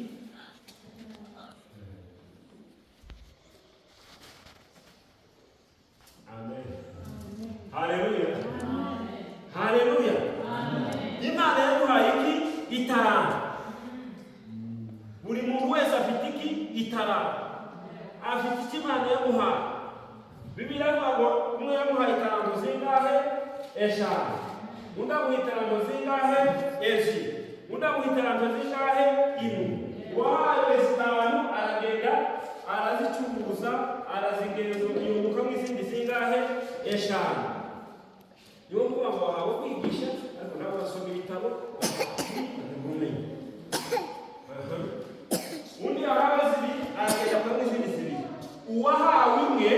Amen. Haleluya. Haleluya. Imana yaduhaye iki? Itaranga. Buri muntu wese afite iki? Itaranga. Afite iki Imana yamuhaye. Bibiliya ivuga ngo umwe yamuhaye itarango zingahe? Eshanu. Undi amuha itarango zingahe? Ebyiri. Undi amuha itarango zingahe? Imwe. Uwahawe zitanu aragenda arazicuruza, arazigenza yungukamo izindi zingahe? Eshanu. Niyo mvuga ngo wahawe kwigisha, ariko nabo basoma ibitabo ubumenyi. Undi yahawe zibiri aragenda akora izindi zibiri. Uwahawe imwe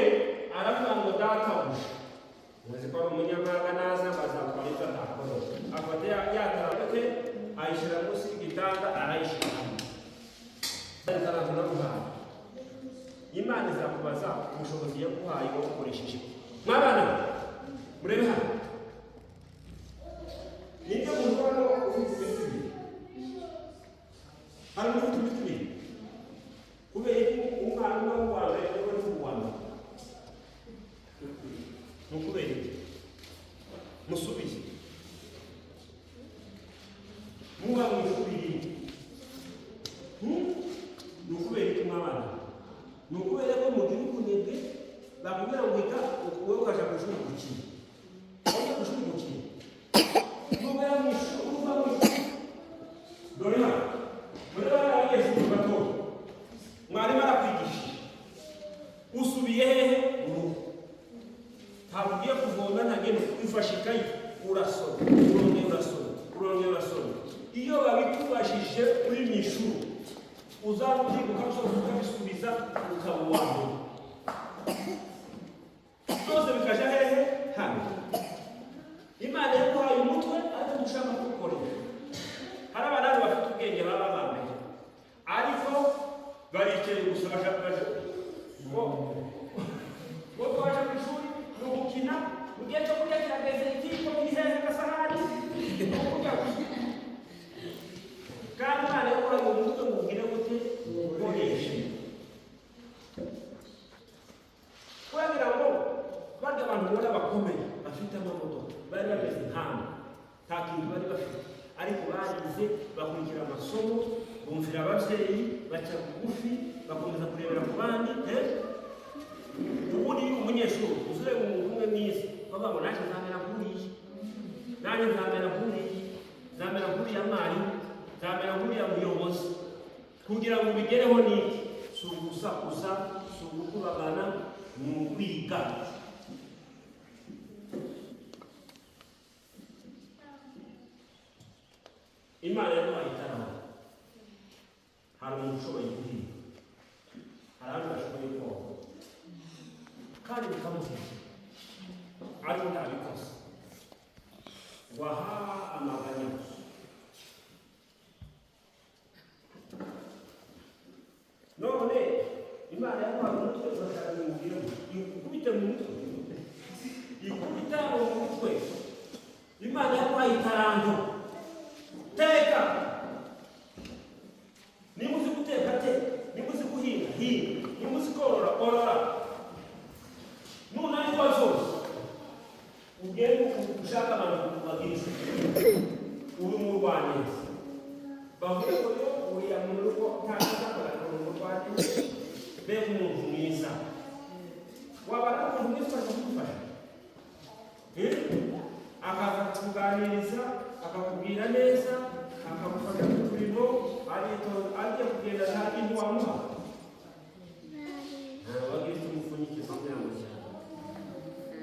aravuga ngo databuja, muzi ko ari umunyamahanga naza bazakora ibyo atakora. Afata yatarangote ayishyira munsi y'igitanda arayishyira hamwe. Imana izakubaza ubushobozi yaguhaye wo gukoresheje. Mwabana murebe hano, nibyo muvamo ufite ibintu bibiri. Hari ufite ibintu bibiri kubera ko umwana wawe ariwe n'uwanda. Nukubera iki? Musubize. Muba mu ishuri nukubera iki mwabana? Nukubera ko mu gihugu kunebwe bakubwira ngo ika wowe ukaja ku ishuri gukina. Wowe ku ishuri gukina. Nubera mu ishuri uva mu ishuri. Dore hano. Muri bana abanyeshuri bato. Mwarimu arakwigisha. Usubiye hehe? Urugo. Ntabwo ugiye kuvoma ntagenda kwifasha ikayi urasoma. Urongera urasoma. Iyo babikubashije uri mu ishuri uzabyibuka ukabisubiza ukaba uwa mbere. Byose bikaja hehe? Hano. Imana yaguhaye umutwe ariko dushaka kuwukoresha. Hari abana bafite ubwenge baba bambaye, ariko baricaye gusa baje ngo twaje ku ishuri ni ugukina, mu gihe cyo kurya kirageze ikiko kihehe agasahani kandi Imana yaguhaye umutwe ngo ugire gute ukoreshe. Kugira ngo barya abantu ubona bakomeye bafite amamodoka bari bameze nk'amwe, nta kintu bari bafite, ariko barize bakurikira amasomo, bumvira ababyeyi, baca bugufi, bakomeza kurebera ku bandi. Ubundi umunyeshuri uzureba umuntu umwe mwiza bavuga ngo nanjye nzamera nk'uriya, nanjye nzamera nk'uriya, nzamera nk'uriya mwarimu, nzamera nk'uriya muyobozi. Kugira ngo ubigereho ni iki? Si ugusakuza, si ugukubagana, ni ukwiga. Imana yaduhaye itaranga. Hari umuntu ushoboye guhinga, hari abandi bashoboye koga, kandi bikamufasha, ariko ntabikoze. Waha amaganya. None Imana yaguhaye umutwe urashaka kumubwira ikubite mu mutwe, ikubita mu mutwe. Imana yaguhaye itarango. Teka. Niba uzi guteka teka, niba uzi guhinga hinga, niba uzi korora orora. Nunanirwa zose ugende ushaka abantu bagisha uri mu rwaneza bavuga ko yo uriya mu rugo ntakora mu rwaneza mbega umuntu mwiza waba ari umuntu mwiza ushaka kugufasha akaza kukuganiriza akakubwira neza akagufasha ku turimo agiye kugenda nta kintu wamuha wagira umupfunyikizo kugirango cyane.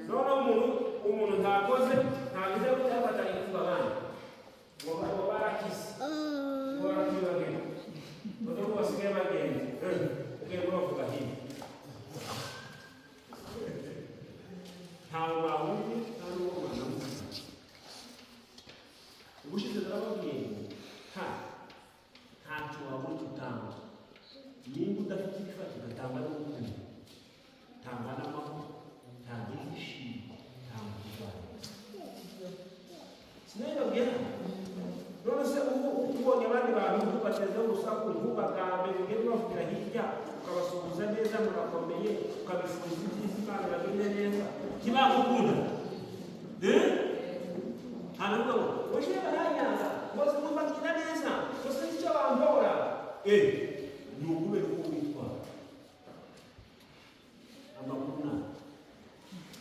Noneho umuntu ntakoze ntagize gutafatanya kuva abandi ngo barakize ngo barakibagenda noneho basigaye bagenda ugenda bavuga hirya ntawe bahumye nta n'uwo banamuha. Ubushize turababwiye ngo ntacyo tugera. None se ubu ubonye abandi bantu ntubatezeho urusaku ntubagambe ugende bavugira hirya ukabasuhuza neza murakomeye ukabifuza ibyiza Imana iragende neza ntibagukunda hanyuma ngo ujye baranyanga bose mubakira neza bose nicyo bambora ni ukubera uko witwara amakuru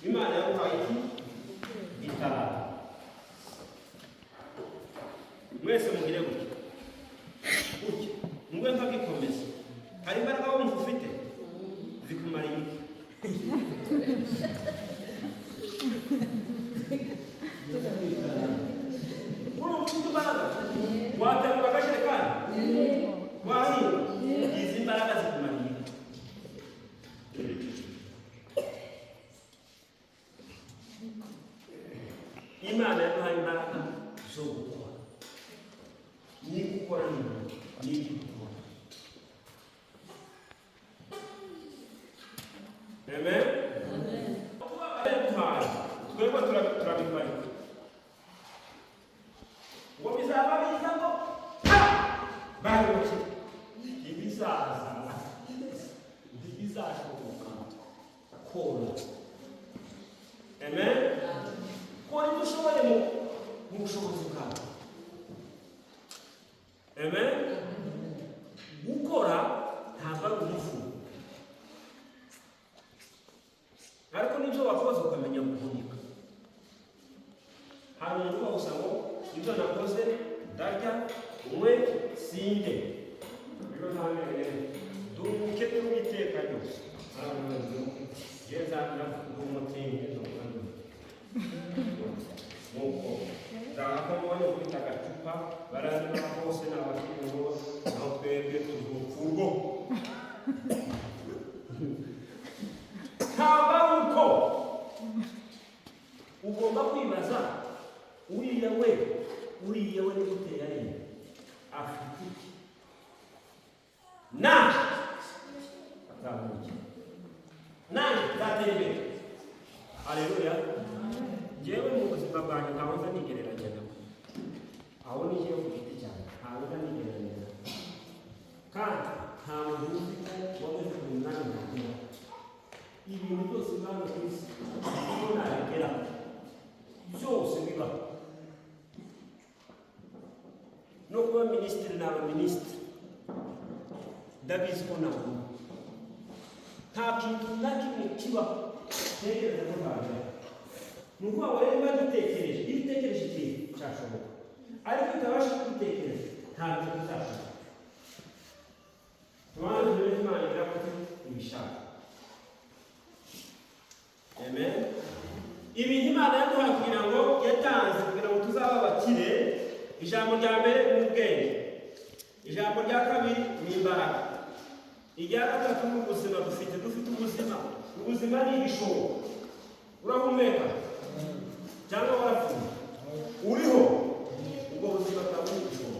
Imana yaguhaye iki itara mwese mugire gutya gutya mugwe nkagikomeza hari imbaraga wumva ufite zikumara iki ufite imbaraga waterura akajerekani wahinga izi mbaraga zikumara iki Imana yaduhaye imbaraga zo gukora ni gukora ni gukora. Amen. Twebwe turabibarika ngo bizaba biza ngo baruki ibizashoboka kora. Amen. Kora ibyo ushoboye mu bushobozi bwawe. Amen. Gukora ntabwo ari umuvumo, ariko nibyo wakoze ukamenya guhunika. Hari umuntu wose ngo ibyo nakoze ndarya umwe sinde biba ntamereye duhuke n'uwiteka ryose yezanira n'umutinge nuko zahakomone kwita agacupa baranyura hose n'abakiriho aho twebwe tuzupfurwo ntabwo ari uko ugomba kwibaza uriya we ni gutera ari afite iki nanjye azamuke nanjye nzatera imbere. Haleluya. Njyewe mu buzima bwanjye ntawe nza nigereranya nawe, aho nigiye ku giti cyane ntawe nza nigereranya nawe, kandi ntawe nzi ko wamaze ku mwanya mukuru ibintu byose bibaho ku isi uko nabigeraho byose bibaho no kuba minisitiri n'aba minisitiri ndabizi ko ntabwo nta kintu na kimwe kibaho tekereza ko ntabwo ni ukuvuga ngo rero niba gitekereje iyo utekereje ikintu cyashoboka ariko utabasha kubitekereza ntabwo bizashoboka. Tubanze rero Imana irakoze ibishaka. Amen. Ibintu Imana yaduhaye kugira ngo yatanze kugira ngo tuzabe abakire. Ijambo rya mbere ni ubwenge, ijambo rya kabiri ni imbaraga, irya gatatu ni ubuzima. Dufite ubuzima. Ubuzima ni igishoro. Urahumeka cyangwa warapfuye uriho, ubwo buzima bwawe ni igishoro.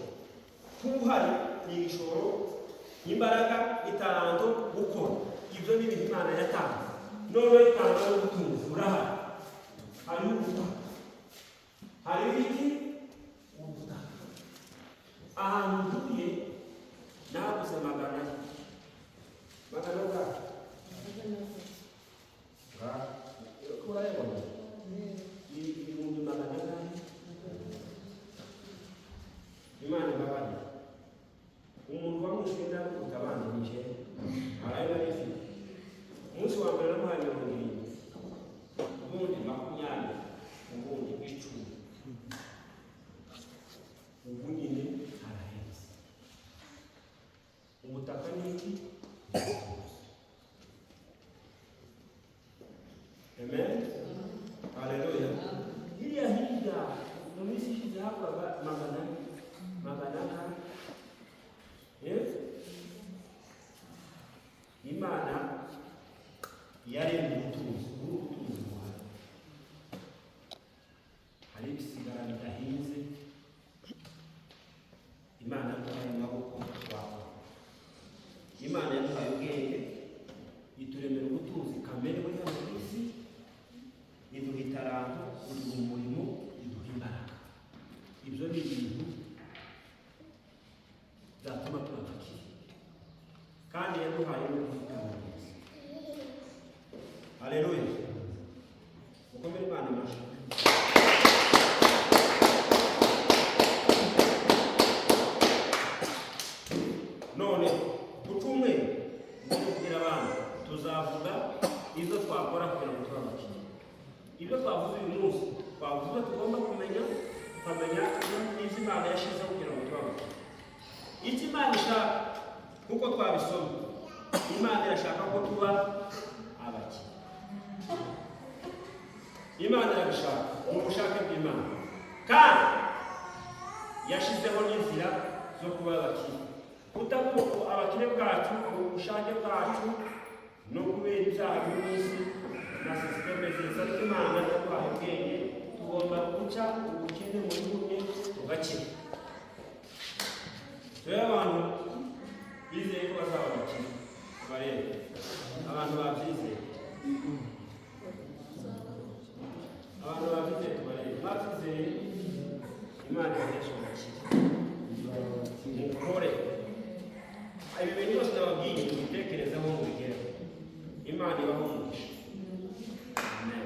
Kuba uhari ni igishoro, imbaraga, itaranto, gukora. Ibyo ni ibintu Imana yatanze. Noneho itanze n'ubutunzi burahari. Hariho ubutaka, hariho ibiti, ubutaka. Ahantu ntuye naguze magana bwacu urayabona ibihumbi magana ane. Imana ibabarira umuntu wamwishyurira utabanjirije arabiba rifite umunsi wa mbere namuhaye 70, ubundi 20, ubundi 10, ubu nyine araheze. Ubutaka ishaka kuko twabisoma Imana irashaka ko tuba abakire. Imana irabishaka mu bushake bw'Imana kandi yashizeho n'inzira zo kuba abakire. Kutakuko abakire bwacu mu bushake bwacu no kubera ibyaha by'isi na sisiteme zisa n'Imana yaduhaye ubwenge, tugomba guca ubukene muri bumwe tugakira. Rero abantu bizeye ko bazaba abakire barebe abantu babyizeye, abantu babyizeye tubarebe, batwizeye Imana iradushoboza.